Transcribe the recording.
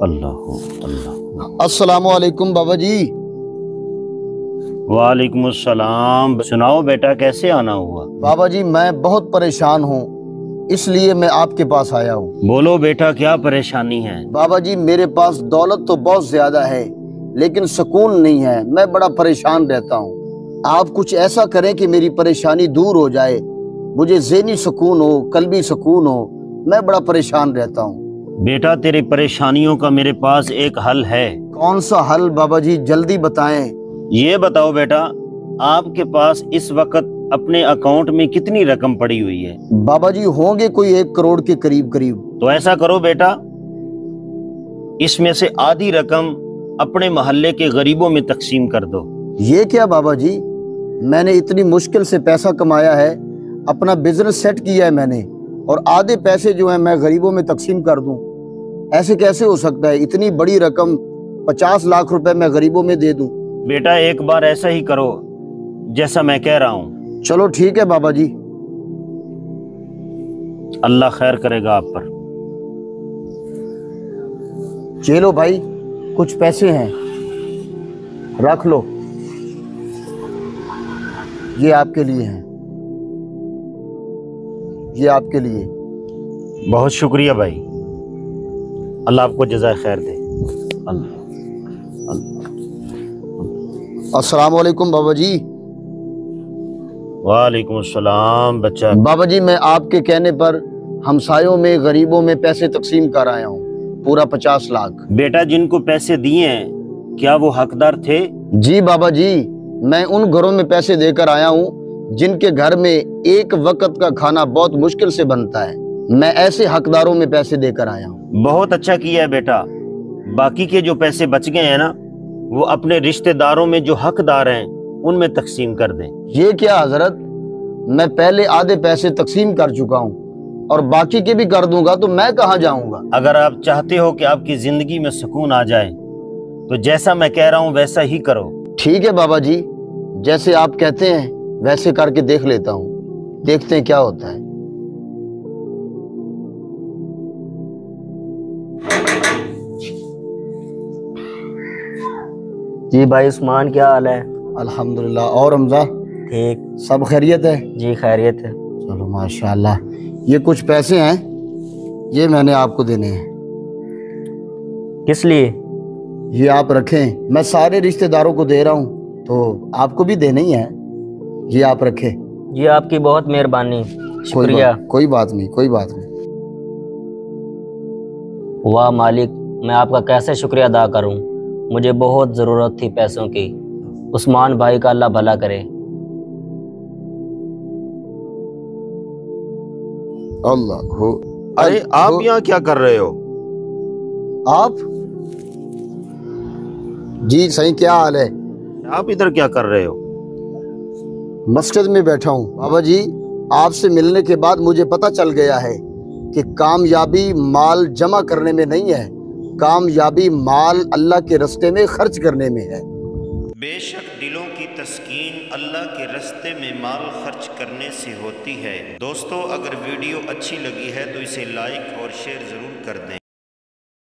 اللہ اللہ۔ السلام علیکم بابا جی۔ وعلیکم السلام۔ سناؤ بیٹا، کیسے آنا ہوا؟ بابا جی میں بہت پریشان ہوں، اس لیے میں آپ کے پاس آیا ہوں۔ بولو بیٹا، کیا پریشانی ہے؟ بابا جی میرے پاس دولت تو بہت زیادہ ہے لیکن سکون نہیں ہے، میں بڑا پریشان رہتا ہوں۔ آپ کچھ ایسا کریں کہ میری پریشانی دور ہو جائے، مجھے ذہنی سکون ہو، قلبی سکون ہو، میں بڑا پریشان رہتا ہوں۔ بیٹا تیری پریشانیوں کا میرے پاس ایک حل ہے۔ کون سا حل بابا جی؟ جلدی بتائیں۔ یہ بتاؤ بیٹا، آپ کے پاس اس وقت اپنے اکاؤنٹ میں کتنی رقم پڑی ہوئی ہے؟ بابا جی ہوں گے کوئی 1 کروڑ کے قریب۔ تو ایسا کرو بیٹا، اس میں سے آدھی رقم اپنے محلے کے غریبوں میں تقسیم کر دو۔ یہ کیا بابا جی؟ میں نے اتنی مشکل سے پیسہ کمایا ہے، اپنا بزنس سیٹ کیا ہے میں نے، اور آدھے پیسے جو ہیں میں غریبوں میں تقسیم کر دوں؟ ایسے کیسے ہو سکتا ہے؟ اتنی بڑی رقم 50 لاکھ روپے میں غریبوں میں دے دوں؟ بیٹا ایک بار ایسا ہی کرو جیسا میں کہہ رہا ہوں۔ چلو ٹھیک ہے بابا جی۔ اللہ خیر کرے گا آپ پر۔ چلو بھائی، کچھ پیسے ہیں، رکھ لو، یہ آپ کے لیے ہیں، یہ آپ کے لیے۔ بہت شکریہ بھائی، اللہ آپ کو جزائے خیر دے۔ اللہ۔ السلام علیکم بابا جی۔ وعلیکم السلام بچہ۔ بابا جی میں آپ کے کہنے پر ہمسایوں میں، غریبوں میں پیسے تقسیم کر آیا ہوں، پورا 50 لاکھ۔ بیٹا جن کو پیسے دیے ہیں کیا وہ حقدار تھے؟ جی بابا جی، میں ان گھروں میں پیسے دے کر آیا ہوں جن کے گھر میں ایک وقت کا کھانا بہت مشکل سے بنتا ہے، میں ایسے حقداروں میں پیسے دے کر آیا ہوں۔ بہت اچھا کیا ہے بیٹا، باقی کے جو پیسے بچ گئے ہیں نا، وہ اپنے رشتہ داروں میں جو حقدار ہیں ان میں تقسیم کر دیں۔ یہ کیا حضرت؟ میں پہلے آدھے پیسے تقسیم کر چکا ہوں اور باقی کے بھی کر دوں گا تو میں کہاں جاؤں گا؟ اگر آپ چاہتے ہو کہ آپ کی زندگی میں سکون آ جائے تو جیسا میں کہہ رہا ہوں ویسا ہی کرو۔ ٹھیک ہے بابا جی، جیسے آپ کہتے ہیں ویسے کر کے دیکھ لیتا ہوں، دیکھتے ہیں کیا ہوتا ہے۔ جی بھائی عثمان، کیا حال ہے؟ الحمدللہ۔ اور حمزہ ٹھیک۔ سب خیریت ہے؟ جی خیریت ہے۔ چلو ماشاءاللہ۔ یہ کچھ پیسے ہیں، یہ میں نے آپ کو دینے ہیں، کس لیے؟ یہ آپ رکھیں، میں سارے رشتہ داروں کو دے رہا ہوں تو آپ کو بھی دینے ہی ہیں، یہ آپ رکھیں۔ جی آپ کی بہت مہربانی، شکریہ۔ کوئی بات نہیں، کوئی بات نہیں۔ واہ مالک، میں آپ کا کیسے شکریہ ادا کروں، مجھے بہت ضرورت تھی پیسوں کی۔ عثمان بھائی کا اللہ بھلا کرے۔ اللہ ہو۔ ارے آپ یہاں کیا کر رہے ہو؟ آپ جی صحیح، کیا حال ہے؟ آپ ادھر کیا کر رہے ہو؟ مسجد میں بیٹھا ہوں بابا جی۔ آپ سے ملنے کے بعد مجھے پتہ چل گیا ہے کہ کامیابی مال جمع کرنے میں نہیں ہے، کامیابی مال اللہ کے راستے میں خرچ کرنے میں ہے۔ بے شک دلوں کی تسکین اللہ کے راستے میں مال خرچ کرنے سے ہوتی ہے۔ دوستو اگر ویڈیو اچھی لگی ہے تو اسے لائک اور شیئر ضرور کر دیں۔